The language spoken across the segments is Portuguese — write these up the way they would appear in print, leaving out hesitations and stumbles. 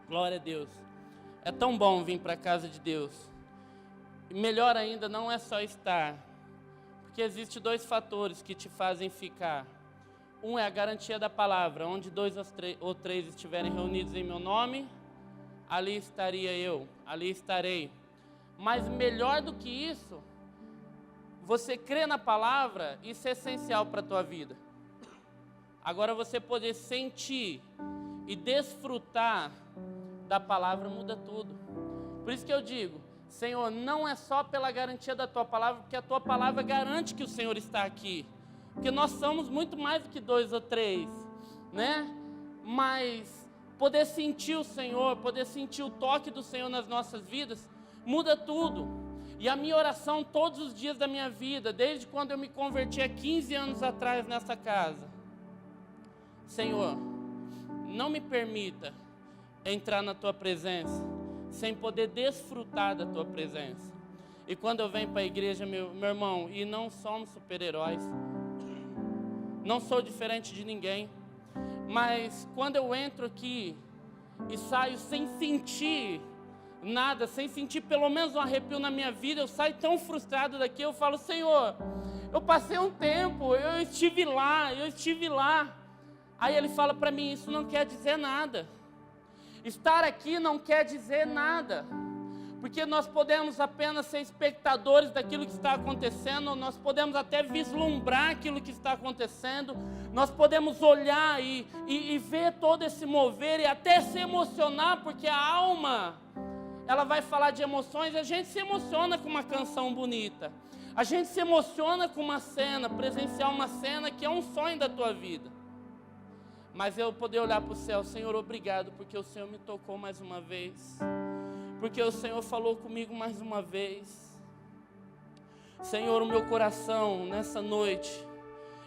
Glória a Deus. É tão bom vir para a casa de Deus. E melhor ainda, não é só estar. Porque existem 2 fatores que te fazem ficar. Um é a garantia da palavra. Onde 2 ou 3 estiverem reunidos em meu nome, ali estaria eu, ali estarei. Mas melhor do que isso, você crê na palavra, isso é essencial para a tua vida. Agora você poder sentir e desfrutar da palavra muda tudo. Por isso que eu digo, Senhor, não é só pela garantia da tua palavra, porque a tua palavra garante que o Senhor está aqui. Porque nós somos muito mais do que 2 ou 3, né? Mas poder sentir o Senhor, poder sentir o toque do Senhor nas nossas vidas, muda tudo. E a minha oração todos os dias da minha vida, desde quando eu me converti há 15 anos atrás nessa casa: Senhor, não me permita entrar na tua presença sem poder desfrutar da tua presença. E quando eu venho para a igreja, meu irmão, e não somos super-heróis, não sou diferente de ninguém, mas quando eu entro aqui e saio sem sentir nada, sem sentir pelo menos um arrepio na minha vida, eu saio tão frustrado daqui, eu falo: Senhor, eu passei um tempo, eu estive lá. Aí ele fala para mim: isso não quer dizer nada. Estar aqui não quer dizer nada. Porque nós podemos apenas ser espectadores daquilo que está acontecendo, nós podemos até vislumbrar aquilo que está acontecendo, nós podemos olhar e ver todo esse mover e até se emocionar, porque a alma, ela vai falar de emoções, a gente se emociona com uma canção bonita, a gente se emociona com uma cena, presenciar uma cena que é um sonho da tua vida. Mas eu poder olhar para o céu: Senhor, obrigado, porque o Senhor me tocou mais uma vez, porque o Senhor falou comigo mais uma vez. Senhor, o meu coração nessa noite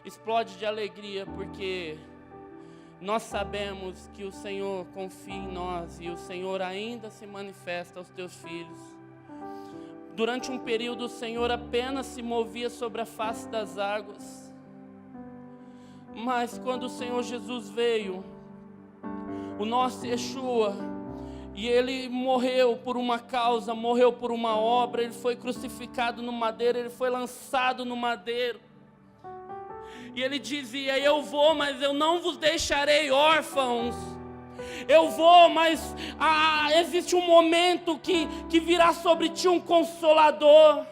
explode de alegria, porque nós sabemos que o Senhor confia em nós e o Senhor ainda se manifesta aos teus filhos. Durante um período o Senhor apenas se movia sobre a face das águas, mas quando o Senhor Jesus veio, o nosso Yeshua, e Ele morreu por uma causa, morreu por uma obra, Ele foi crucificado no madeiro, Ele foi lançado no madeiro, e Ele dizia: eu vou, mas eu não vos deixarei órfãos. Eu vou, mas existe um momento que virá sobre ti um Consolador,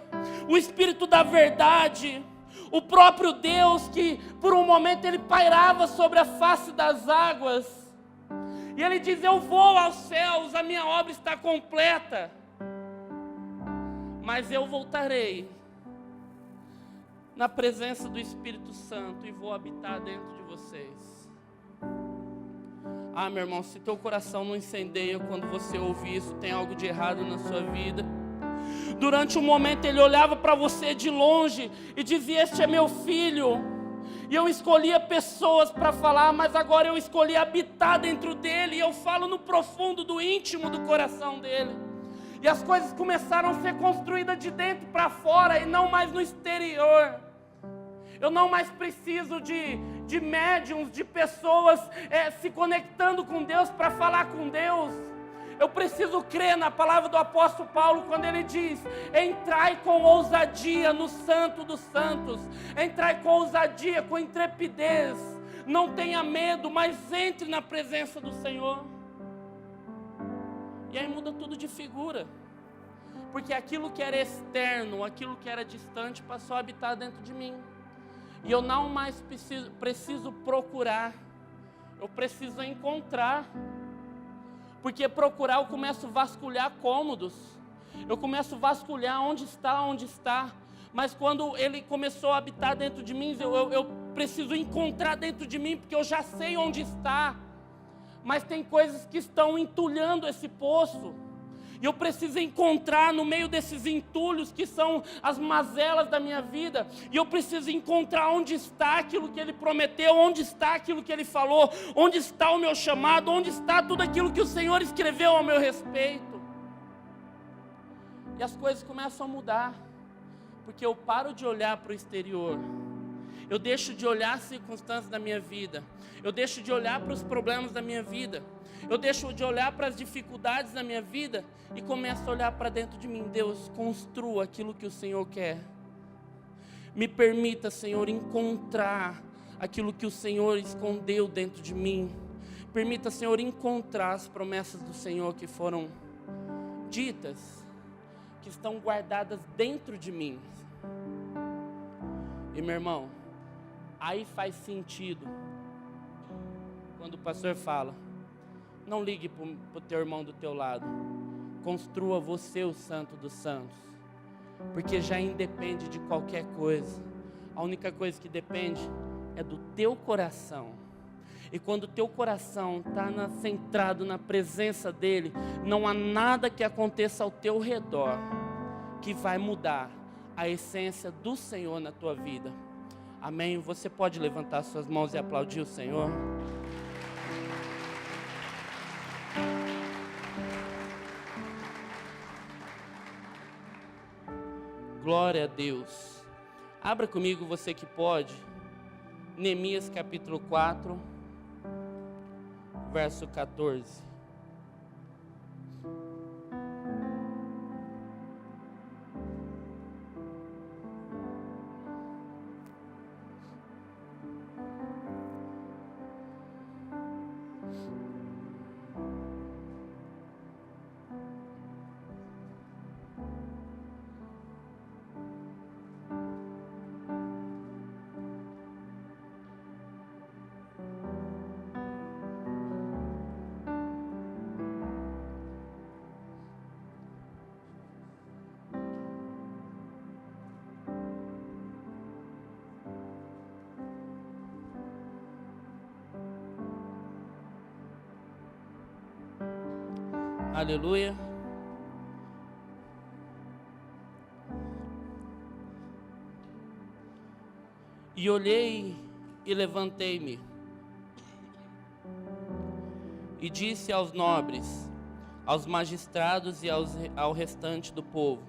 o Espírito da verdade, o próprio Deus, que por um momento Ele pairava sobre a face das águas. E Ele diz: eu vou aos céus, a minha obra está completa, mas eu voltarei na presença do Espírito Santo e vou habitar dentro de vocês. Ah, meu irmão, se teu coração não incendeia quando você ouve isso, tem algo de errado na sua vida. Durante um momento Ele olhava para você de longe e dizia: este é meu filho. E eu escolhia pessoas para falar, mas agora eu escolhi habitar dentro dele, e eu falo no profundo do íntimo do coração dele. E as coisas começaram a ser construídas de dentro para fora e não mais no exterior. Eu não mais preciso de médiums, de pessoas se conectando com Deus para falar com Deus. Eu preciso crer na palavra do apóstolo Paulo, quando ele diz: entrai com ousadia no Santo dos Santos, entrai com ousadia, com intrepidez, não tenha medo, mas entre na presença do Senhor. E aí muda tudo de figura, porque aquilo que era externo, aquilo que era distante, passou a habitar dentro de mim. E eu não mais preciso procurar, eu preciso encontrar. Porque procurar, eu começo a vasculhar cômodos, eu começo a vasculhar onde está. Mas quando Ele começou a habitar dentro de mim, eu preciso encontrar dentro de mim, porque eu já sei onde está. Mas tem coisas que estão entulhando esse poço, e eu preciso encontrar no meio desses entulhos, que são as mazelas da minha vida, e eu preciso encontrar onde está aquilo que Ele prometeu, onde está aquilo que Ele falou, onde está o meu chamado, onde está tudo aquilo que o Senhor escreveu ao meu respeito. E as coisas começam a mudar, porque eu paro de olhar para o exterior, eu deixo de olhar as circunstâncias da minha vida, eu deixo de olhar para os problemas da minha vida, Eu deixo de olhar para as dificuldades da minha vida e começo a olhar para dentro de mim. Deus, construa aquilo que o Senhor quer. Me permita, Senhor, encontrar aquilo que o Senhor escondeu dentro de mim. Permita, Senhor, encontrar as promessas do Senhor que foram ditas, que estão guardadas dentro de mim. E meu irmão, aí faz sentido quando o pastor fala: não ligue para o teu irmão do teu lado, construa você o santo dos santos, porque já independe de qualquer coisa. A única coisa que depende é do teu coração. E quando o teu coração está centrado na presença dEle, não há nada que aconteça ao teu redor que vai mudar a essência do Senhor na tua vida. Amém? Você pode levantar suas mãos e aplaudir o Senhor? Glória a Deus. Abra comigo, você que pode, Neemias capítulo 4, verso 14. Aleluia. E olhei e levantei-me, e disse aos nobres, aos magistrados e ao restante do povo: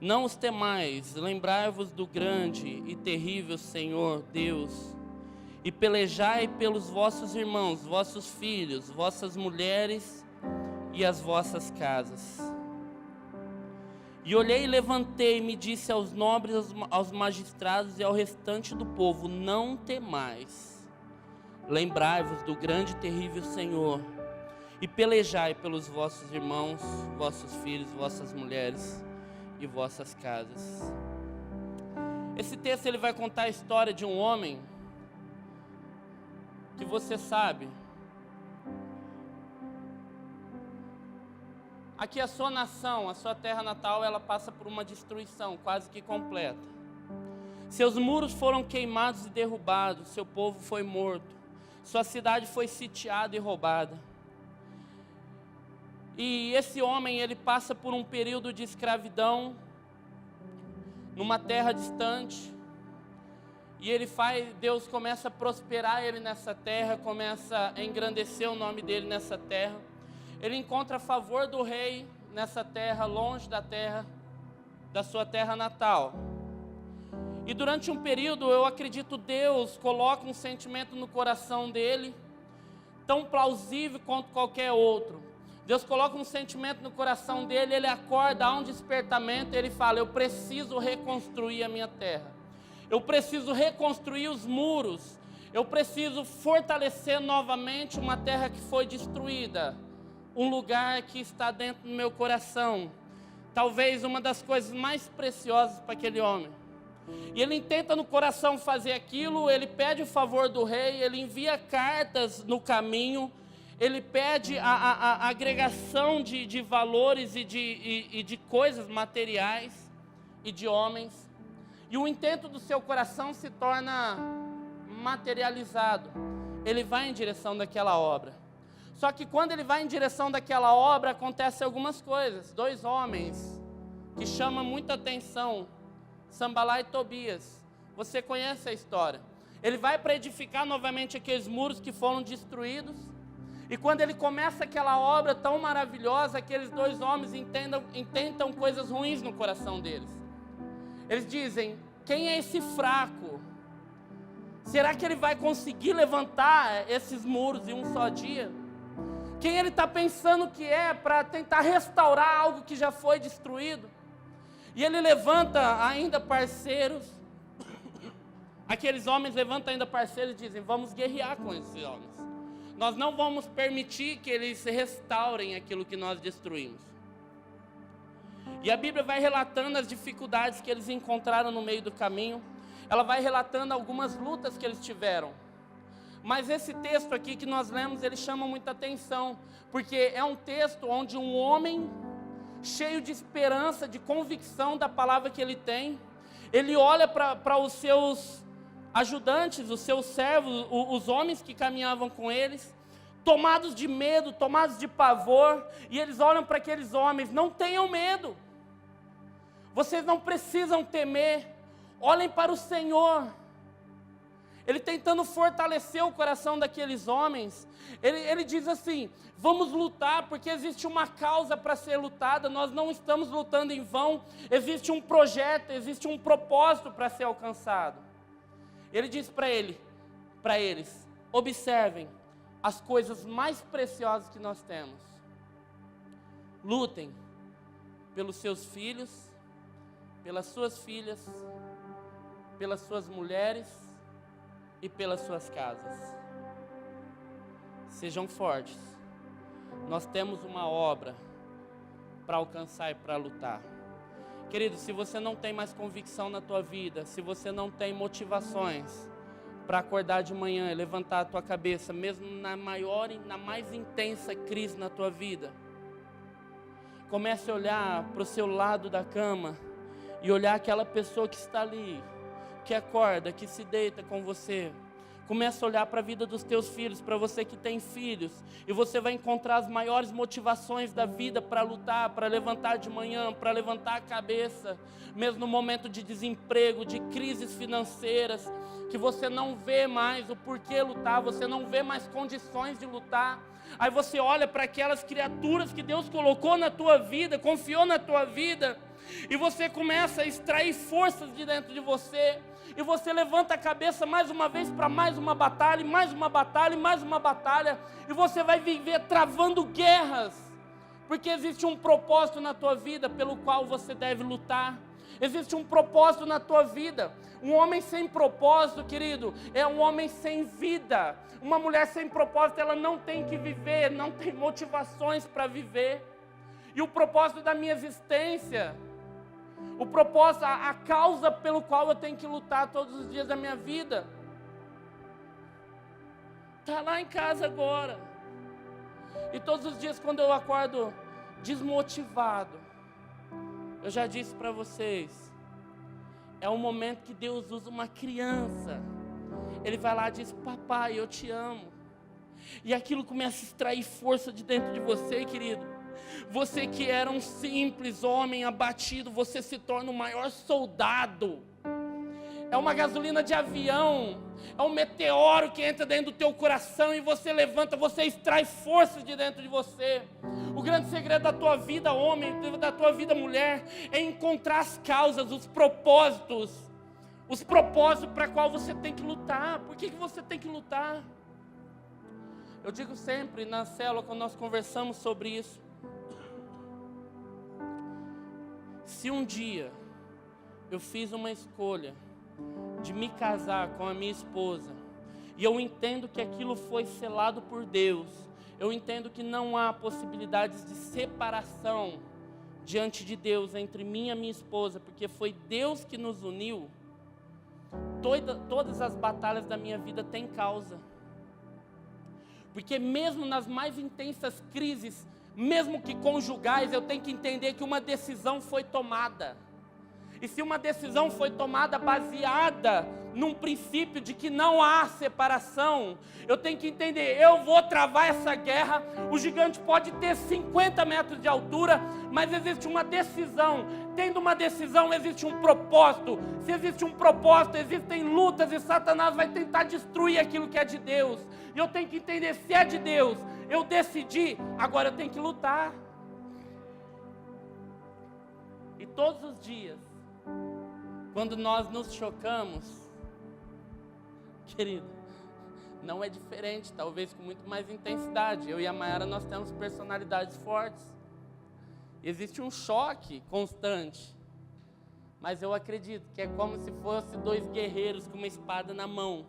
não os temais, lembrai-vos do grande e terrível Senhor Deus, e pelejai pelos vossos irmãos, vossos filhos, vossas mulheres e as vossas casas. E olhei e levantei-me, disse aos nobres, aos magistrados e ao restante do povo: não temais, lembrai-vos do grande e terrível Senhor, e pelejai pelos vossos irmãos, vossos filhos, vossas mulheres e vossas casas. Esse texto ele vai contar a história de um homem que você sabe. Aqui a sua nação, a sua terra natal, ela passa por uma destruição quase que completa. Seus muros foram queimados e derrubados, seu povo foi morto, sua cidade foi sitiada e roubada. E esse homem, ele passa por um período de escravidão, numa terra distante, e Deus começa a prosperar ele nessa terra, começa a engrandecer o nome dele nessa terra. Ele encontra favor do rei nessa terra, longe da sua terra natal. E durante um período, eu acredito, Deus coloca um sentimento no coração dele, tão plausível quanto qualquer outro. Deus coloca um sentimento no coração dele, ele acorda, há um despertamento, ele fala: eu preciso reconstruir a minha terra. Eu preciso reconstruir os muros. Eu preciso fortalecer novamente uma terra que foi destruída. Um lugar que está dentro do meu coração, talvez uma das coisas mais preciosas para aquele homem. E ele tenta no coração fazer aquilo, ele pede o favor do rei, ele envia cartas no caminho, ele pede a agregação de valores e de coisas materiais e de homens, e o intento do seu coração se torna materializado. Ele vai em direção daquela obra. Só que quando ele vai em direção daquela obra, acontecem algumas coisas. Dois homens que chamam muita atenção, Sambalá e Tobias. Você conhece a história. Ele vai para edificar novamente aqueles muros que foram destruídos. E quando ele começa aquela obra tão maravilhosa, aqueles dois homens intentam coisas ruins no coração deles. Eles dizem: quem é esse fraco? Será que ele vai conseguir levantar esses muros em um só dia? Quem ele está pensando que é para tentar restaurar algo que já foi destruído. E ele levanta ainda parceiros, aqueles homens levantam ainda parceiros e dizem: vamos guerrear com esses homens. Nós não vamos permitir que eles restaurem aquilo que nós destruímos. E a Bíblia vai relatando as dificuldades que eles encontraram no meio do caminho. Ela vai relatando algumas lutas que eles tiveram. Mas esse texto aqui que nós lemos, ele chama muita atenção, porque é um texto onde um homem cheio de esperança, de convicção da palavra que ele tem, ele olha para os seus ajudantes, os seus servos, os homens que caminhavam com eles, tomados de medo, tomados de pavor, e eles olham para aqueles homens: não tenham medo, vocês não precisam temer, olhem para o Senhor. Ele tentando fortalecer o coração daqueles homens, ele diz assim: vamos lutar, porque existe uma causa para ser lutada, nós não estamos lutando em vão, existe um projeto, existe um propósito para ser alcançado. Ele diz para eles: observem as coisas mais preciosas que nós temos, lutem pelos seus filhos, pelas suas filhas, pelas suas mulheres e pelas suas casas. Sejam fortes. Nós temos uma obra para alcançar e para lutar. Querido, se você não tem mais convicção na tua vida, se você não tem motivações para acordar de manhã e levantar a tua cabeça, mesmo na maior e na mais intensa crise na tua vida, comece a olhar para o seu lado da cama e olhar aquela pessoa que está ali, que acorda, que se deita com você. Começa a olhar para a vida dos teus filhos, para você que tem filhos, e você vai encontrar as maiores motivações da vida para lutar, para levantar de manhã, para levantar a cabeça, mesmo no momento de desemprego, de crises financeiras, que você não vê mais o porquê lutar, você não vê mais condições de lutar. Aí você olha para aquelas criaturas que Deus colocou na tua vida, confiou na tua vida, e você começa a extrair forças de dentro de você, e você levanta a cabeça mais uma vez para mais uma batalha, e mais uma batalha, e mais uma batalha, e você vai viver travando guerras, porque existe um propósito na tua vida pelo qual você deve lutar. Existe um propósito na tua vida. Um homem sem propósito, querido, é um homem sem vida. Uma mulher sem propósito, ela não tem que viver, não tem motivações para viver. E o propósito da minha existência, o propósito, a causa pelo qual eu tenho que lutar todos os dias da minha vida, está lá em casa agora. E todos os dias quando eu acordo desmotivado, eu já disse para vocês, é um momento que Deus usa uma criança. Ele vai lá e diz: papai, eu te amo. E aquilo começa a extrair força de dentro de você, querido. Você que era um simples homem abatido, você se torna o maior soldado. É uma gasolina de avião, é um meteoro que entra dentro do teu coração e você levanta, você extrai forças de dentro de você. O grande segredo da tua vida, homem, da tua vida, mulher, é encontrar as causas, os propósitos para qual você tem que lutar. Por que você tem que lutar? Eu digo sempre na célula, quando nós conversamos sobre isso, se um dia eu fiz uma escolha de me casar com a minha esposa, e eu entendo que aquilo foi selado por Deus, eu entendo que não há possibilidades de separação diante de Deus entre mim e a minha esposa, porque foi Deus que nos uniu. Todas as batalhas da minha vida têm causa, porque mesmo nas mais intensas crises, mesmo que conjugais, eu tenho que entender que uma decisão foi tomada. E se uma decisão foi tomada baseada num princípio de que não há separação, eu tenho que entender, eu vou travar essa guerra. O gigante pode ter 50 metros de altura, mas existe uma decisão. Tendo uma decisão, existe um propósito. Se existe um propósito, existem lutas, e Satanás vai tentar destruir aquilo que é de Deus. E eu tenho que entender, se é de Deus, eu decidi, agora eu tenho que lutar. E todos os dias, quando nós nos chocamos, querido, não é diferente, talvez com muito mais intensidade. Eu e a Mayara, nós temos personalidades fortes. Existe um choque constante. Mas eu acredito que é como se fosse dois guerreiros com uma espada na mão.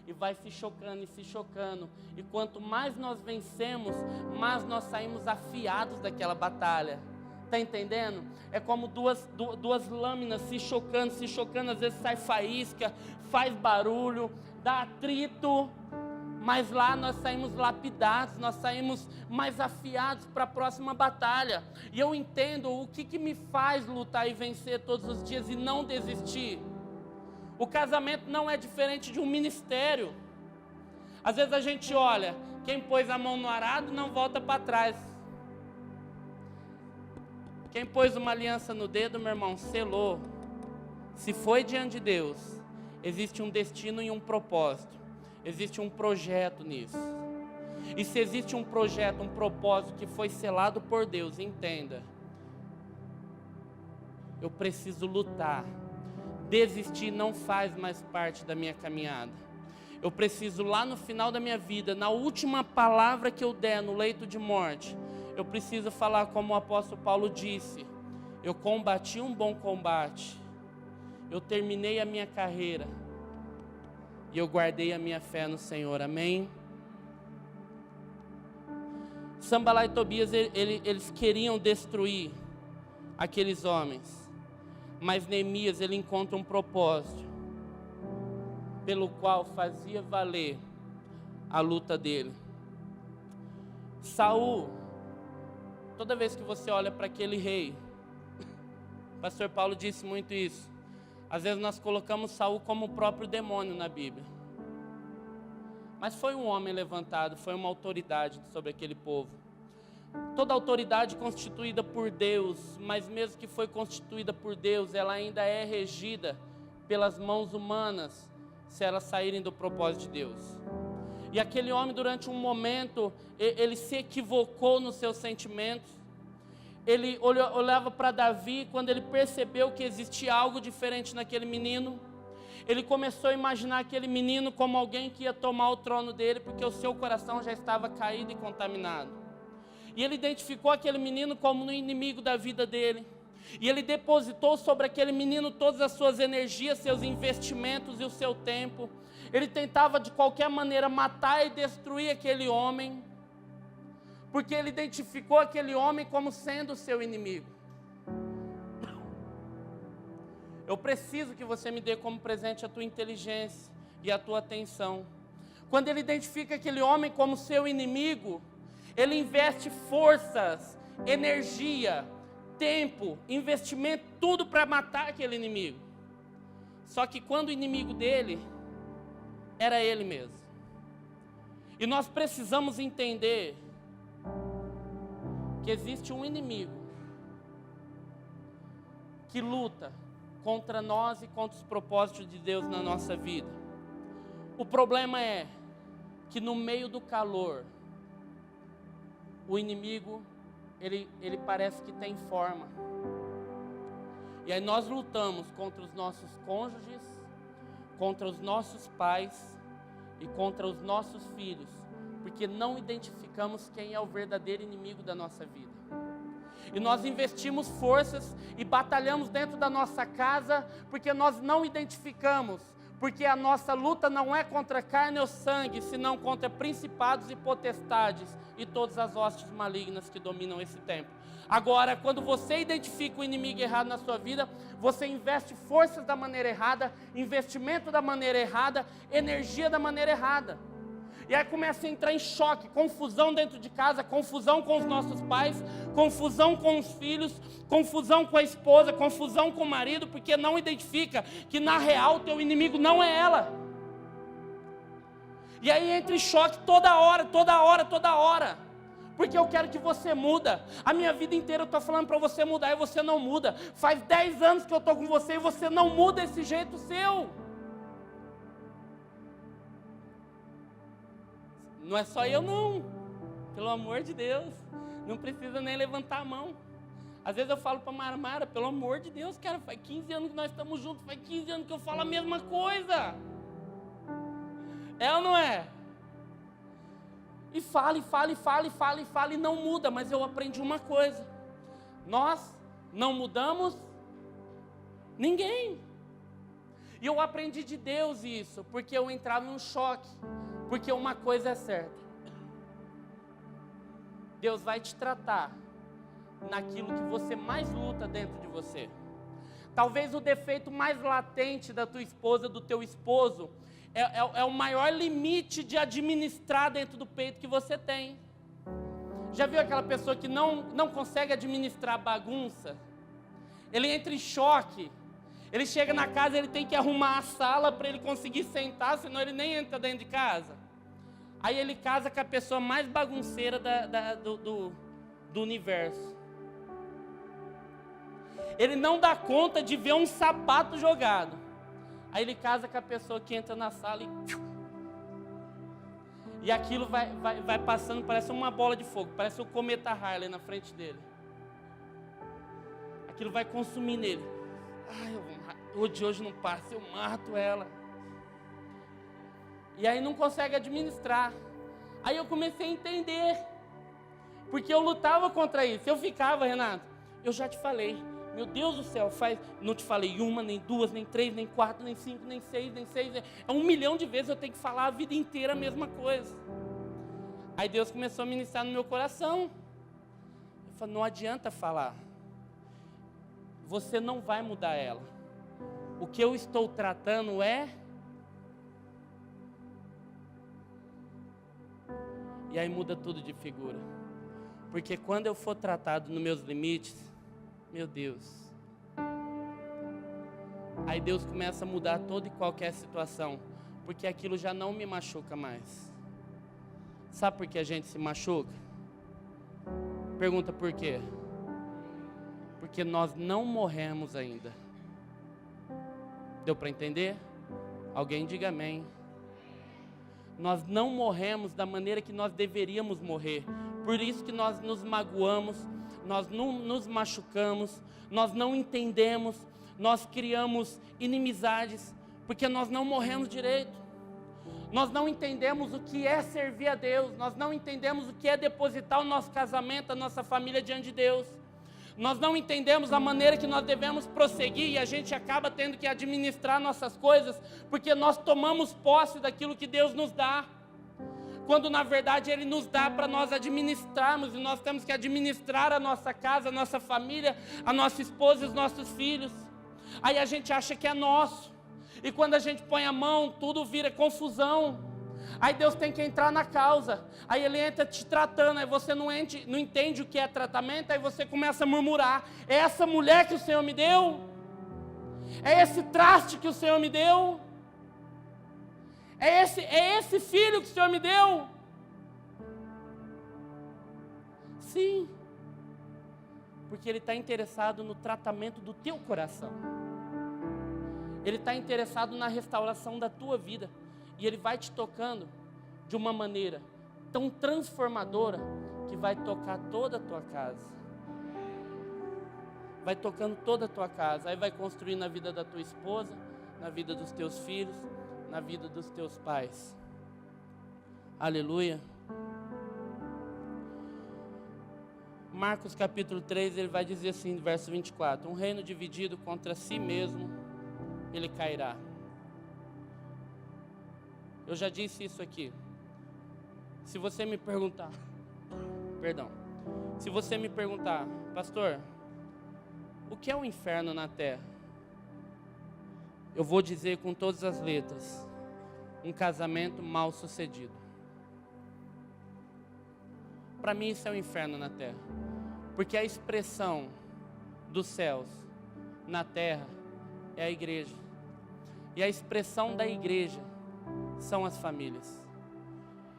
E vai se chocando e se chocando. E quanto mais nós vencemos, mais nós saímos afiados daquela batalha. Está entendendo? É como duas lâminas se chocando, às vezes sai faísca, faz barulho, dá atrito, mas lá nós saímos lapidados, nós saímos mais afiados para a próxima batalha. E eu entendo o que me faz lutar e vencer todos os dias e não desistir. O casamento não é diferente de um ministério. Às vezes a gente olha, quem pôs a mão no arado não volta para trás. Quem pôs uma aliança no dedo, meu irmão, selou. Se foi diante de Deus, existe um destino e um propósito. Existe um projeto nisso. E se existe um projeto, um propósito que foi selado por Deus, entenda. Eu preciso lutar. Desistir não faz mais parte da minha caminhada. Eu preciso lá no final da minha vida, na última palavra que eu der no leito de morte, eu preciso falar como o apóstolo Paulo disse: eu combati um bom combate, eu terminei a minha carreira e eu guardei a minha fé no Senhor, amém? Sambalá e Tobias, eles queriam destruir aqueles homens, mas Neemias, ele encontra um propósito, pelo qual fazia valer a luta dele. Saul, toda vez que você olha para aquele rei, o pastor Paulo disse muito isso, às vezes nós colocamos Saul como o próprio demônio na Bíblia. Mas foi um homem levantado, foi uma autoridade sobre aquele povo. Toda autoridade constituída por Deus, mas mesmo que foi constituída por Deus, ela ainda é regida pelas mãos humanas, se elas saírem do propósito de Deus. E aquele homem, durante um momento, ele se equivocou nos seus sentimentos. Ele olhava para Davi, quando ele percebeu que existia algo diferente naquele menino, ele começou a imaginar aquele menino como alguém que ia tomar o trono dele, porque o seu coração já estava caído e contaminado. E ele identificou aquele menino como um inimigo da vida dele. E ele depositou sobre aquele menino todas as suas energias, seus investimentos e o seu tempo. Ele tentava de qualquer maneira matar e destruir aquele homem, porque ele identificou aquele homem como sendo o seu inimigo. Eu preciso que você me dê como presente a tua inteligência e a tua atenção. Quando ele identifica aquele homem como seu inimigo, ele investe forças, energia, tempo, investimento, tudo para matar aquele inimigo. Só que quando o inimigo dele era ele mesmo. E nós precisamos entender que existe um inimigo que luta contra nós e contra os propósitos de Deus na nossa vida. O problema é que no meio do calor, o inimigo, ele parece que tem forma. E aí nós lutamos contra os nossos cônjuges, contra os nossos pais e contra os nossos filhos, porque não identificamos quem é o verdadeiro inimigo da nossa vida. E nós investimos forças e batalhamos dentro da nossa casa, porque nós não identificamos, porque a nossa luta não é contra carne ou sangue, senão contra principados e potestades e todas as hostes malignas que dominam esse tempo. Agora, quando você identifica o inimigo errado na sua vida, você investe forças da maneira errada, investimento da maneira errada, energia da maneira errada. E aí começa a entrar em choque, confusão dentro de casa, confusão com os nossos pais, confusão com os filhos, confusão com a esposa, confusão com o marido, porque não identifica que na real teu inimigo não é ela. E aí entra em choque toda hora, porque eu quero que você muda. A minha vida inteira eu estou falando para você mudar e você não muda. Faz 10 anos que eu estou com você e você não muda esse jeito seu. Não é só eu não, pelo amor de Deus, não precisa nem levantar a mão. Às vezes eu falo para a Mara, pelo amor de Deus, cara, faz 15 anos que nós estamos juntos, faz 15 anos que eu falo a mesma coisa. É ou não é? E fala, e não muda. Mas eu aprendi uma coisa: nós não mudamos ninguém. E eu aprendi de Deus isso, porque eu entrava em um choque. Porque uma coisa é certa: Deus vai te tratar naquilo que você mais luta dentro de você. Talvez o defeito mais latente da tua esposa, do teu esposo, é o maior limite de administrar dentro do peito que você tem. Já viu aquela pessoa que não consegue administrar bagunça? Ele entra em choque. Ele chega na casa, ele tem que arrumar a sala para ele conseguir sentar, senão ele nem entra dentro de casa. Aí ele casa com a pessoa mais bagunceira do universo. Ele não dá conta de ver um sapato jogado. Aí ele casa com a pessoa que entra na sala e aquilo vai passando, parece uma bola de fogo, parece o cometa Harley na frente dele. Aquilo vai consumir nele. Hoje não passa, eu mato ela. E aí não consegue administrar. Aí eu comecei a entender, porque eu lutava contra isso. Eu ficava, Renato, eu já te falei, meu Deus do céu, não te falei uma, nem duas, nem três, nem quatro, nem cinco, nem seis. É 1 milhão de vezes eu tenho que falar a vida inteira a mesma coisa. Aí Deus começou a ministrar no meu coração. Eu falei, não adianta falar. Você não vai mudar ela. O que eu estou tratando é... E aí muda tudo de figura. Porque quando eu for tratado nos meus limites, meu Deus. Aí Deus começa a mudar toda e qualquer situação. Porque aquilo já não me machuca mais. Sabe por que a gente se machuca? Pergunta por quê? Porque nós não morremos ainda. Deu para entender? Alguém diga amém. Nós não morremos da maneira que nós deveríamos morrer. Por isso que nós nos magoamos, nós não nos machucamos, nós não entendemos, nós criamos inimizades, porque nós não morremos direito. Nós não entendemos o que é servir a Deus, nós não entendemos o que é depositar o nosso casamento, a nossa família diante de Deus. Nós não entendemos a maneira que nós devemos prosseguir e a gente acaba tendo que administrar nossas coisas, porque nós tomamos posse daquilo que Deus nos dá, quando na verdade Ele nos dá para nós administrarmos, e nós temos que administrar a nossa casa, a nossa família, a nossa esposa e os nossos filhos. Aí a gente acha que é nosso, e quando a gente põe a mão, tudo vira confusão. Aí Deus tem que entrar na causa. Aí Ele entra te tratando. Aí você não entende o que é tratamento. Aí você começa a murmurar. É essa mulher que o Senhor me deu? É esse traste que o Senhor me deu? É esse filho que o Senhor me deu? Sim. Porque Ele está interessado no tratamento do teu coração. Ele está interessado na restauração da tua vida. E Ele vai te tocando de uma maneira tão transformadora que vai tocar toda a tua casa. Vai tocando toda a tua casa. Aí vai construir na vida da tua esposa, na vida dos teus filhos, na vida dos teus pais. Aleluia. Marcos capítulo 3, ele vai dizer assim, no verso 24: um reino dividido contra si mesmo, ele cairá. Eu já disse isso aqui. Se você me perguntar, pastor, o que é o inferno na terra? Eu vou dizer com todas as letras: um casamento mal sucedido. Para mim isso é o inferno na terra, porque a expressão dos céus na terra é a igreja, e a expressão da igreja são as famílias.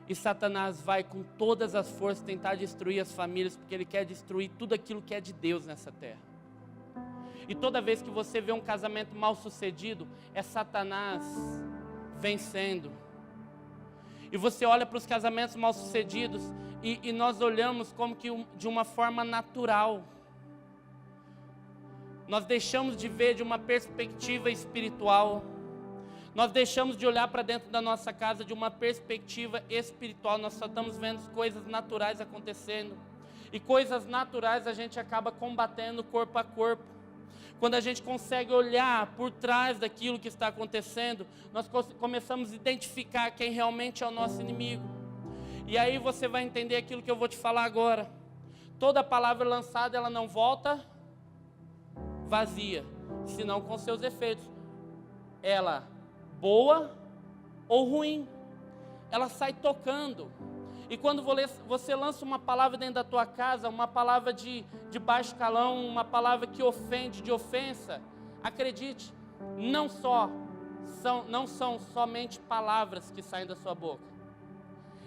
E Satanás vai com todas as forças tentar destruir as famílias, porque ele quer destruir tudo aquilo que é de Deus nessa terra. E toda vez que você vê um casamento mal sucedido, é Satanás vencendo. E você olha para os casamentos mal sucedidos e nós olhamos como que de uma forma natural. Nós deixamos de ver de uma perspectiva espiritual. Nós deixamos de olhar para dentro da nossa casa de uma perspectiva espiritual. Nós só estamos vendo coisas naturais acontecendo. E coisas naturais a gente acaba combatendo corpo a corpo. Quando a gente consegue olhar por trás daquilo que está acontecendo, nós começamos a identificar quem realmente é o nosso inimigo. E aí você vai entender aquilo que eu vou te falar agora. Toda palavra lançada, ela não volta vazia, senão com seus efeitos. Ela boa ou ruim, ela sai tocando. E quando você lança uma palavra dentro da tua casa, uma palavra de baixo calão, uma palavra que ofende, de ofensa, acredite, não são somente palavras que saem da sua boca.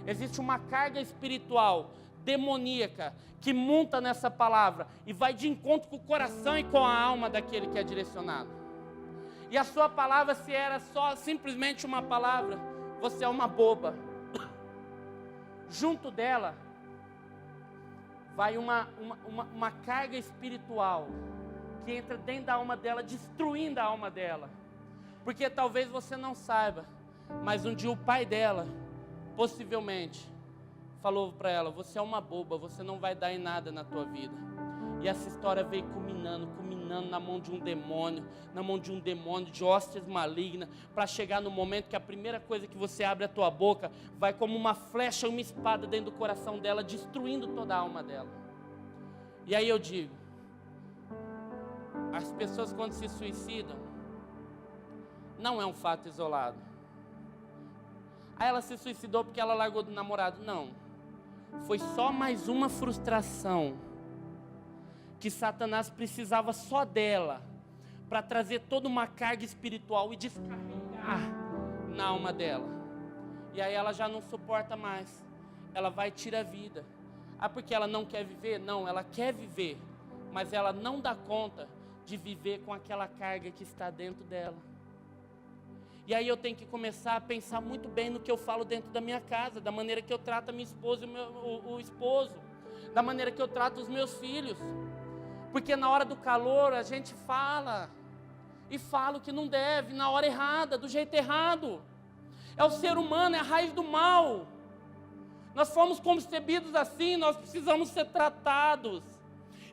Existe uma carga espiritual, demoníaca, que monta nessa palavra e vai de encontro com o coração e com a alma daquele que é direcionado. E a sua palavra, se era só simplesmente uma palavra, você é uma boba. Junto dela vai uma carga espiritual que entra dentro da alma dela, destruindo a alma dela. Porque talvez você não saiba, mas um dia o pai dela, possivelmente, falou para ela: você é uma boba, você não vai dar em nada na tua vida. E essa história veio culminando na mão de um demônio, de hóstias malignas, para chegar no momento que a primeira coisa que você abre a tua boca, vai como uma flecha, uma espada dentro do coração dela, destruindo toda a alma dela. E aí eu digo, as pessoas quando se suicidam, não é um fato isolado. Aí ela se suicidou porque ela largou do namorado. Não, foi só mais uma frustração que Satanás precisava só dela para trazer toda uma carga espiritual e descarregar na alma dela. E aí ela já não suporta mais. Ela vai tirar a vida. Ah, porque ela não quer viver? Não, ela quer viver, mas ela não dá conta de viver com aquela carga que está dentro dela. E aí eu tenho que começar a pensar muito bem no que eu falo dentro da minha casa, da maneira que eu trato a minha esposa e o esposo, da maneira que eu trato os meus filhos. Porque na hora do calor a gente fala, e fala o que não deve, na hora errada, do jeito errado. É o ser humano, é a raiz do mal. Nós fomos concebidos assim, nós precisamos ser tratados.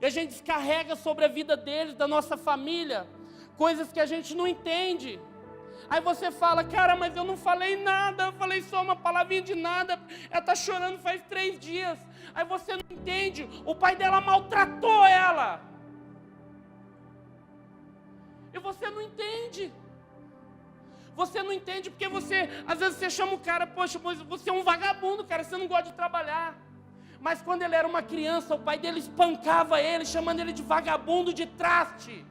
E a gente descarrega sobre a vida deles, da nossa família, coisas que a gente não entende. Aí você fala: cara, mas eu não falei nada, eu falei só uma palavrinha de nada, ela está chorando faz 3 dias. Aí você não entende, o pai dela maltratou ela. E você não entende. Você não entende porque às vezes você chama o cara: poxa, você é um vagabundo, cara, você não gosta de trabalhar. Mas quando ele era uma criança, o pai dele espancava ele, chamando ele de vagabundo, de traste.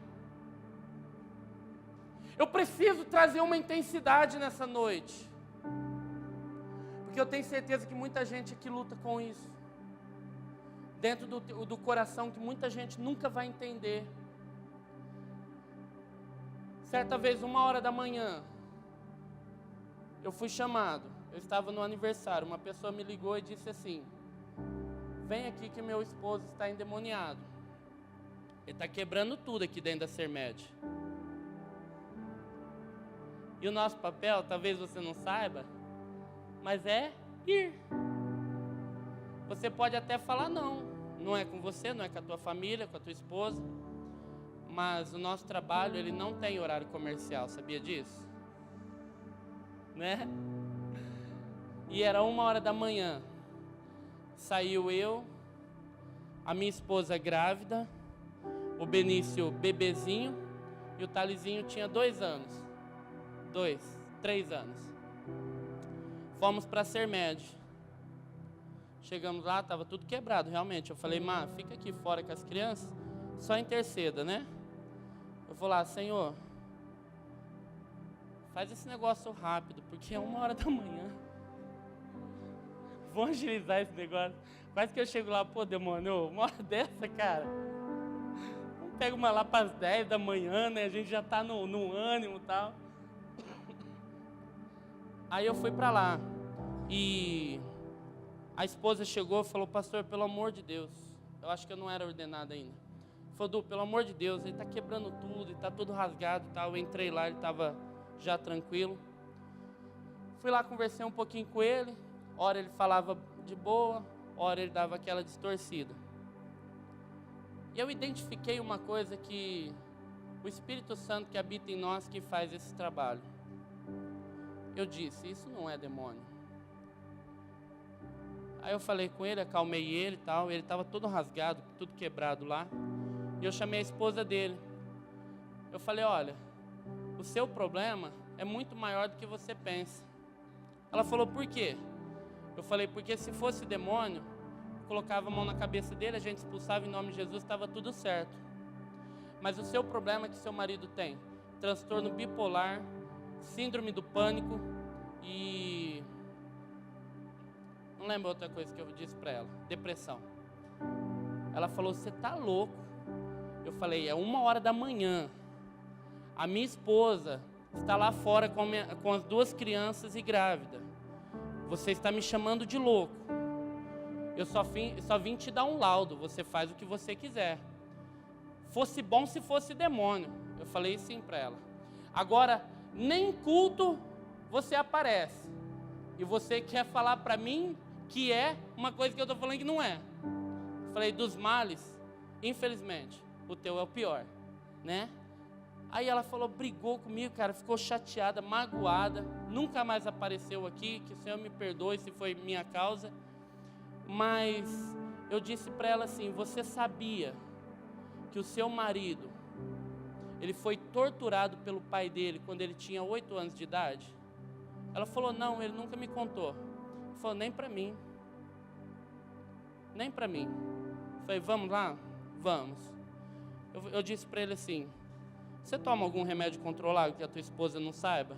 Eu preciso trazer uma intensidade nessa noite, porque eu tenho certeza que muita gente aqui luta com isso, dentro do coração, que muita gente nunca vai entender. Certa vez, 1h da manhã, eu fui chamado, eu estava no aniversário, uma pessoa me ligou e disse assim: vem aqui que meu esposo está endemoniado, ele está quebrando tudo aqui dentro da Sermed. E o nosso papel, talvez você não saiba, mas é ir. Você pode até falar não é com você, não é com a tua família, com a tua esposa, mas o nosso trabalho, ele não tem horário comercial, sabia disso? Né? E era 1h da manhã, saiu eu, a minha esposa grávida, o Benício bebezinho, e o Thalizinho tinha 2 anos. 3 anos. Fomos para a Sermed. Chegamos lá, estava tudo quebrado, realmente. Eu falei: Má, fica aqui fora com as crianças, só interceda, né? Eu vou lá: Senhor, faz esse negócio rápido, porque é 1h da manhã. Vou agilizar esse negócio. Quase que eu chego lá: pô, demônio, 1h dessa, cara. Vamos pegar uma lá para as 10 da manhã, né? A gente já está no ânimo e tal. Aí eu fui para lá, e a esposa chegou e falou: pastor, pelo amor de Deus, eu acho que eu não era ordenado ainda. Falou: Du, pelo amor de Deus, ele está quebrando tudo, está tudo rasgado e tal. Eu entrei lá, ele estava já tranquilo. Fui lá, conversei um pouquinho com ele. Hora ele falava de boa, hora ele dava aquela distorcida. E eu identifiquei uma coisa, que o Espírito Santo que habita em nós que faz esse trabalho. Eu disse, isso não é demônio. Aí eu falei com ele, acalmei ele e tal. Ele estava todo rasgado, tudo quebrado lá. E eu chamei a esposa dele. Eu falei, olha, o seu problema é muito maior do que você pensa. Ela falou, por quê? Eu falei, porque se fosse demônio, colocava a mão na cabeça dele, a gente expulsava em nome de Jesus, estava tudo certo. Mas o seu problema é que seu marido tem transtorno bipolar, síndrome do pânico e... não lembro outra coisa que eu disse para ela, depressão. Ela falou, você tá louco? Eu falei, é 1h da manhã. A minha esposa está lá fora com as 2 crianças e grávida. Você está me chamando de louco. Eu só vim te dar um laudo. Você faz o que você quiser. Fosse bom se fosse demônio. Eu falei sim para ela. Agora, nem culto você aparece. E você quer falar para mim que é uma coisa que eu estou falando que não é. Eu falei, dos males, infelizmente, o teu é o pior, né? Aí ela falou, brigou comigo, cara, ficou chateada, magoada, nunca mais apareceu aqui, que o Senhor me perdoe se foi minha causa. Mas eu disse para ela assim, você sabia que o seu marido, ele foi torturado pelo pai dele quando ele tinha 8 anos de idade? Ela falou, não, ele nunca me contou. Ele falou, nem para mim. Nem para mim. Eu falei, vamos lá? Vamos. Eu disse para ele assim, você toma algum remédio controlado que a tua esposa não saiba?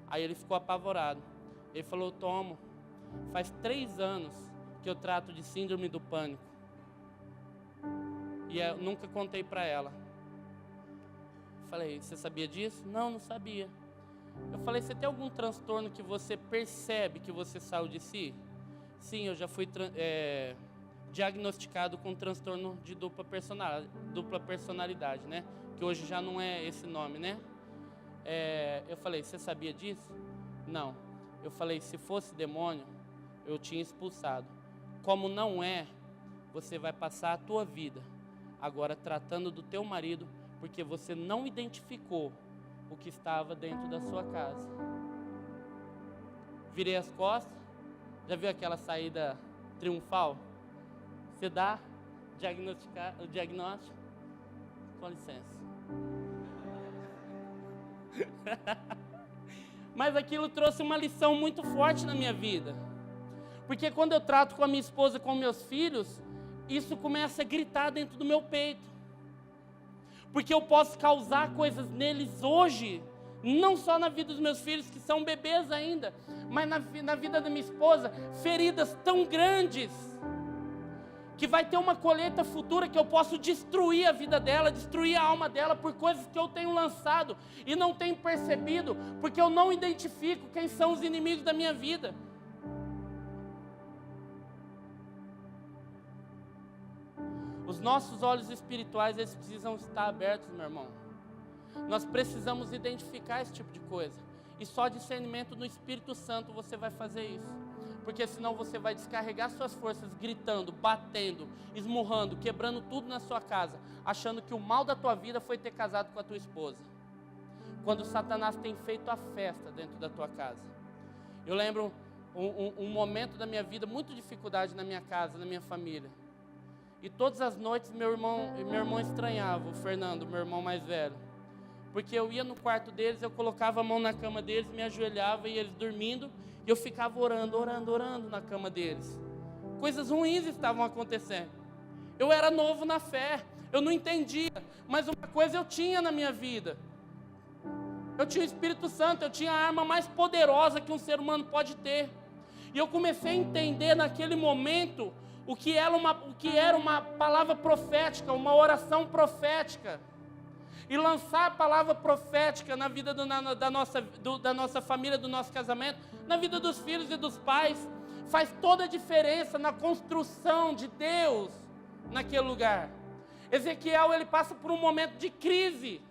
Aí ele ficou apavorado. Ele falou, tomo. Faz 3 anos que eu trato de síndrome do pânico. E eu nunca contei para ela. Falei, você sabia disso? Não, não sabia. Eu falei, você tem algum transtorno que você percebe que você saiu de si? Sim, eu já fui diagnosticado com transtorno de dupla personalidade, né? Que hoje já não é esse nome, né? Eu falei, você sabia disso? Não. Eu falei, se fosse demônio, eu tinha expulsado. Como não é, você vai passar a tua vida agora tratando do teu marido, porque você não identificou o que estava dentro da sua casa. Virei as costas. Já viu aquela saída triunfal? Você dá o diagnóstico. Com licença. Mas aquilo trouxe uma lição muito forte na minha vida. Porque quando eu trato com a minha esposa, com meus filhos, isso começa a gritar dentro do meu peito. Porque eu posso causar coisas neles hoje, não só na vida dos meus filhos, que são bebês ainda, mas na vida da minha esposa, feridas tão grandes, que vai ter uma colheita futura que eu posso destruir a vida dela, destruir a alma dela por coisas que eu tenho lançado e não tenho percebido, porque eu não identifico quem são os inimigos da minha vida. Os nossos olhos espirituais, eles precisam estar abertos, meu irmão. Nós precisamos identificar esse tipo de coisa. E só discernimento no Espírito Santo você vai fazer isso. Porque senão você vai descarregar suas forças gritando, batendo, esmurrando, quebrando tudo na sua casa, achando que o mal da tua vida foi ter casado com a tua esposa. Quando Satanás tem feito a festa dentro da tua casa. Eu lembro um momento da minha vida, muita dificuldade na minha casa, na minha família. E todas as noites meu irmão estranhava, o Fernando, meu irmão mais velho. Porque eu ia no quarto deles, eu colocava a mão na cama deles, me ajoelhava e eles dormindo, e eu ficava orando na cama deles. Coisas ruins estavam acontecendo. Eu era novo na fé, eu não entendia, mas uma coisa eu tinha na minha vida. Eu tinha o Espírito Santo, eu tinha a arma mais poderosa que um ser humano pode ter. E eu comecei a entender naquele momento o que era uma palavra profética, uma oração profética. E lançar a palavra profética na vida da nossa família, do nosso casamento, na vida dos filhos e dos pais, faz toda a diferença na construção de Deus naquele lugar. Ezequiel, ele passa por um momento de crise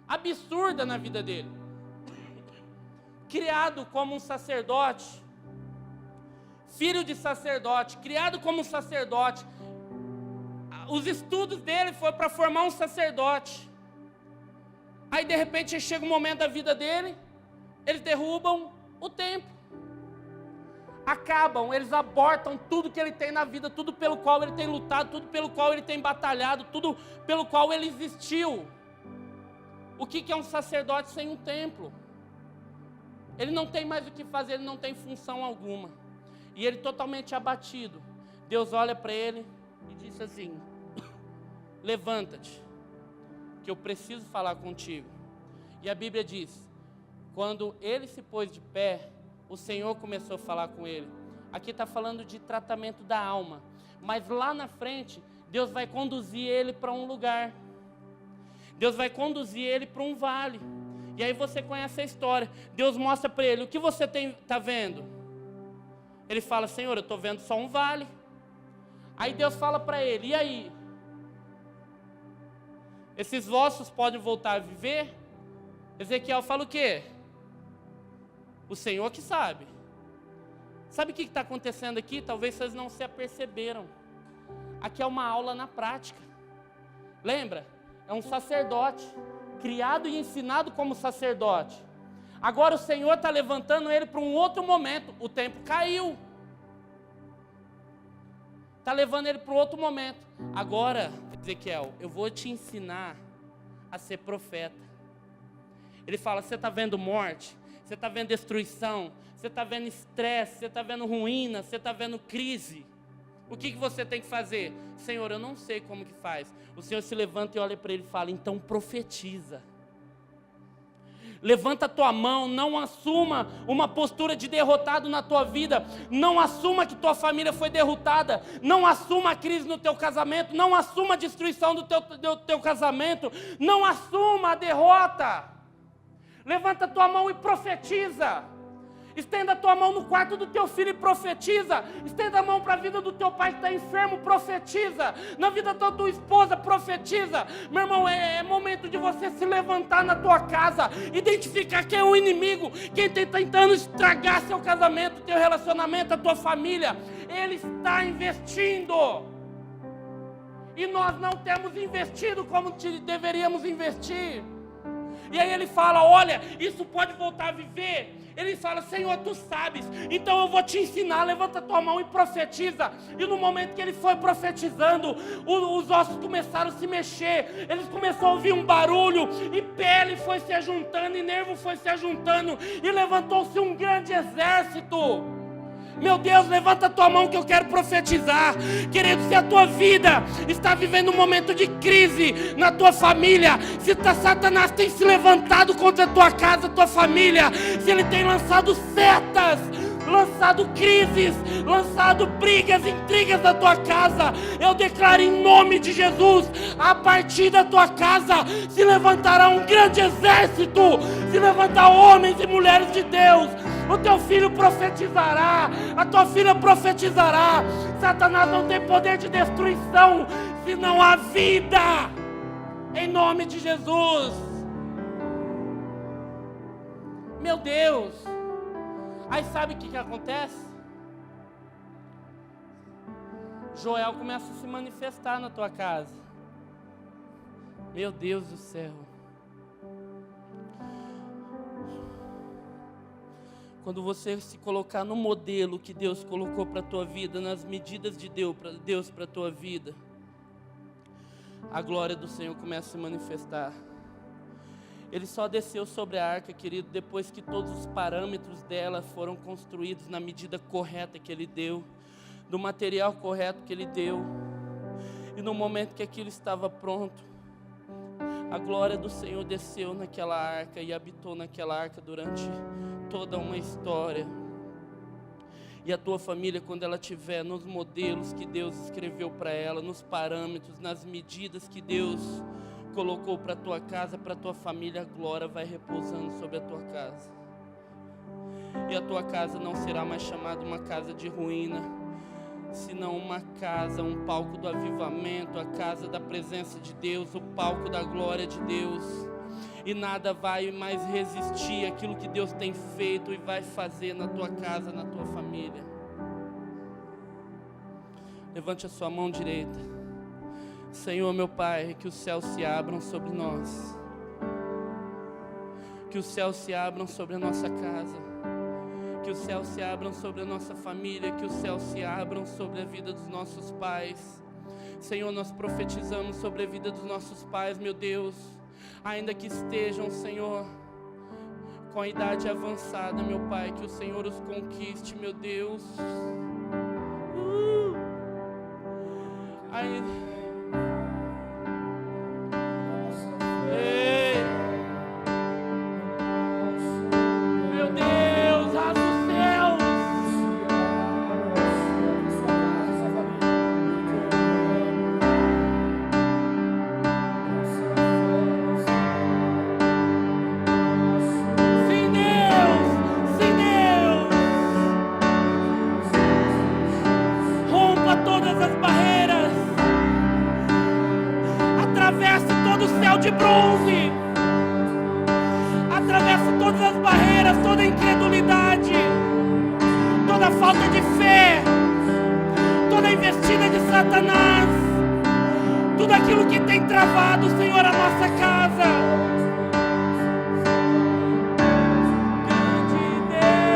absurda na vida dele. criado como um sacerdote, filho de sacerdote, criado como um sacerdote. Os estudos dele foram para formar um sacerdote. Aí de repente chega um momento da vida dele, eles derrubam o templo. Eles abortam tudo que ele tem na vida, tudo pelo qual ele tem lutado, tudo pelo qual ele tem batalhado, tudo pelo qual ele existiu. O que é um sacerdote sem um templo? Ele não tem mais o que fazer, ele não tem função alguma. E ele totalmente abatido. Deus olha para ele e diz assim: levanta-te, que eu preciso falar contigo. E a Bíblia diz, quando ele se pôs de pé, o Senhor começou a falar com ele. Aqui está falando de tratamento da alma. Mas lá na frente, Deus vai conduzir ele para um lugar. Deus vai conduzir ele para um vale. E aí você conhece a história. Deus mostra para ele, o que você está vendo? Ele fala, Senhor, eu estou vendo só um vale. Aí Deus fala para ele, e aí? Esses ossos podem voltar a viver? Ezequiel fala o quê? O Senhor que sabe. Sabe o que está acontecendo aqui? Talvez vocês não se aperceberam. Aqui é uma aula na prática. Lembra? É um sacerdote, criado e ensinado como sacerdote. Agora o Senhor está levantando ele para um outro momento. O tempo caiu. Está levando ele para um outro momento. Agora, Ezequiel, eu vou te ensinar a ser profeta. Ele fala, você está vendo morte? Você está vendo destruição? Você está vendo estresse? Você está vendo ruína? Você está vendo crise? O que você tem que fazer? Senhor, eu não sei como que faz. O Senhor se levanta e olha para ele e fala, então profetiza. Levanta a tua mão, não assuma uma postura de derrotado na tua vida. Não assuma que tua família foi derrotada. Não assuma a crise no teu casamento. Não assuma a destruição do teu casamento. Não assuma a derrota. Levanta a tua mão e profetiza. Estenda a tua mão no quarto do teu filho e profetiza. Estenda a mão para a vida do teu pai que está enfermo, profetiza. Na vida da tua esposa, profetiza. Meu irmão, é momento de você se levantar na tua casa, identificar quem é o inimigo, quem está tentando estragar seu casamento, teu relacionamento, a tua família. Ele está investindo. E nós não temos investido como deveríamos investir. E aí ele fala, olha, isso pode voltar a viver. Ele fala, Senhor, tu sabes, então eu vou te ensinar, levanta a tua mão e profetiza. E no momento que ele foi profetizando, os ossos começaram a se mexer, eles começaram a ouvir um barulho, e pele foi se ajuntando, e nervo foi se ajuntando, e levantou-se um grande exército. Meu Deus, levanta a tua mão que eu quero profetizar. Querido, se a tua vida está vivendo um momento de crise na tua família, se Satanás tem se levantado contra a tua casa, a tua família, se ele tem lançado setas, lançado crises, lançado brigas, intrigas na tua casa, eu declaro em nome de Jesus, a partir da tua casa se levantará um grande exército, se levantar homens e mulheres de Deus. O teu filho profetizará, a tua filha profetizará. Satanás não tem poder de destruição, senão a vida, em nome de Jesus. Meu Deus. Aí sabe o que acontece? Joel começa a se manifestar na tua casa. Meu Deus do céu. Quando você se colocar no modelo que Deus colocou para a tua vida, nas medidas de Deus para a tua vida, a glória do Senhor começa a se manifestar. Ele só desceu sobre a arca, querido, depois que todos os parâmetros dela foram construídos na medida correta que Ele deu, do material correto que Ele deu. E no momento que aquilo estava pronto, a glória do Senhor desceu naquela arca e habitou naquela arca durante toda uma história. E a tua família, quando ela estiver nos modelos que Deus escreveu para ela, nos parâmetros, nas medidas que Deus colocou para a tua casa, para a tua família, a glória vai repousando sobre a tua casa. E a tua casa não será mais chamada uma casa de ruína, senão uma casa, um palco do avivamento, a casa da presença de Deus, o palco da glória de Deus. E nada vai mais resistir àquilo que Deus tem feito e vai fazer na tua casa, na tua família. Levante a sua mão direita. Senhor, meu Pai, que os céus se abram sobre nós. Que os céus se abram sobre a nossa casa. Que os céus se abram sobre a nossa família. Que os céus se abram sobre a vida dos nossos pais. Senhor, nós profetizamos sobre a vida dos nossos pais, meu Deus. Ainda que estejam, Senhor, com a idade avançada, meu Pai, que o Senhor os conquiste, meu Deus. Ei. Meu Deus, rasga os céus. Sim, Deus, sim, Deus. Rompa todas as barreiras. Atravesse todo o céu de bronze. Atravesse todas as barreiras, toda a incredulidade, toda a falta de fé, toda a investida de Satanás, tudo aquilo que tem travado, Senhor, a nossa casa. Grande Deus.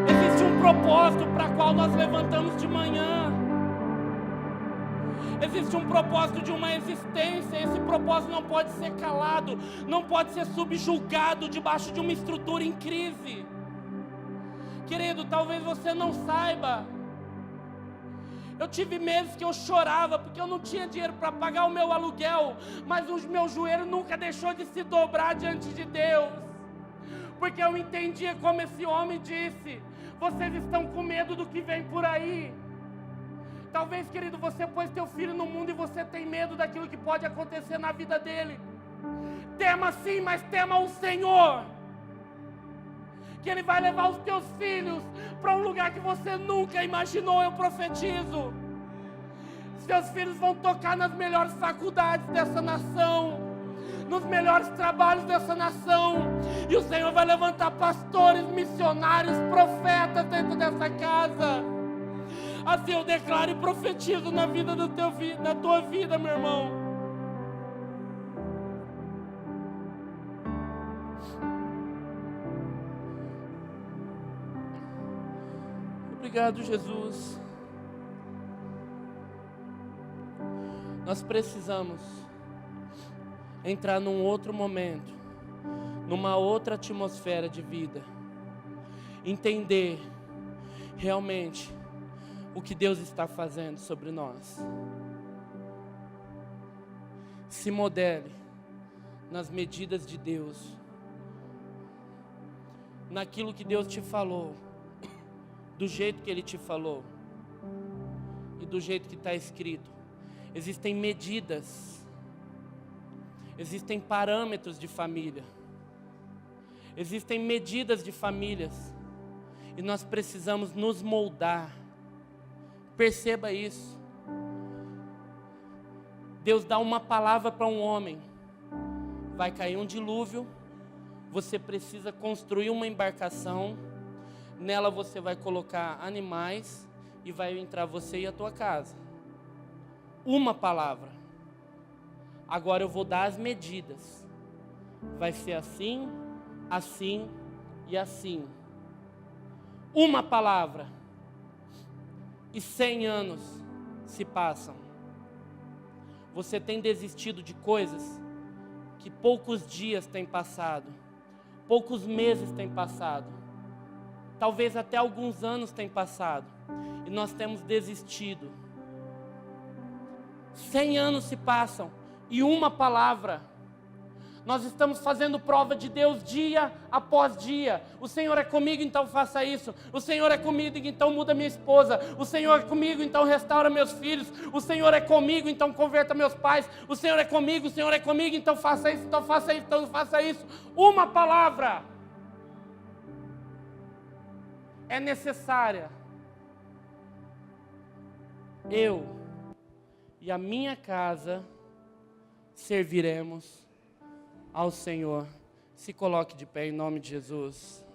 Existe um propósito para qual nós levantamos de manhã. Existe um propósito de uma existência. Esse propósito não pode ser calado, não pode ser subjugado debaixo de uma estrutura em crise. Querido, talvez você não saiba. Eu tive meses que eu chorava porque eu não tinha dinheiro para pagar o meu aluguel, mas o meu joelho nunca deixou de se dobrar diante de Deus, porque eu entendia como esse homem disse: vocês estão com medo do que vem por aí. Talvez, querido, você pôs teu filho no mundo e você tem medo daquilo que pode acontecer na vida dele. Tema sim, mas tema o Senhor, que Ele vai levar os teus filhos para um lugar que você nunca imaginou. Eu profetizo. Seus filhos vão tocar nas melhores faculdades dessa nação, nos melhores trabalhos dessa nação, e o Senhor vai levantar pastores, missionários, profetas dentro dessa casa. Assim eu declaro e profetizo na vida do teu filho, na tua vida, meu irmão. Obrigado, Jesus. Nós precisamos entrar num outro momento, numa outra atmosfera de vida, entender realmente o que Deus está fazendo sobre nós. Se modele nas medidas de Deus, naquilo que Deus te falou, do jeito que Ele te falou e do jeito que está escrito. Existem medidas, existem parâmetros de família, existem medidas de famílias, e nós precisamos nos moldar. Perceba isso. Deus dá uma palavra para um homem: vai cair um dilúvio, você precisa construir uma embarcação, nela você vai colocar animais e vai entrar você e a tua casa. Uma palavra. Agora eu vou dar as medidas. Vai ser assim, assim e assim. Uma palavra. E 100 anos se passam. Você tem desistido de coisas que poucos dias têm passado, poucos meses têm passado, talvez até alguns anos têm passado, e nós temos desistido. 100 anos se passam e uma palavra. Nós estamos fazendo prova de Deus dia após dia. O Senhor é comigo, então faça isso. O Senhor é comigo, então muda minha esposa. O Senhor é comigo, então restaura meus filhos. O Senhor é comigo, então converta meus pais. O Senhor é comigo, então faça isso, então faça isso, então faça isso. Uma palavra é necessária. Eu e a minha casa serviremos ao Senhor. Se coloque de pé em nome de Jesus.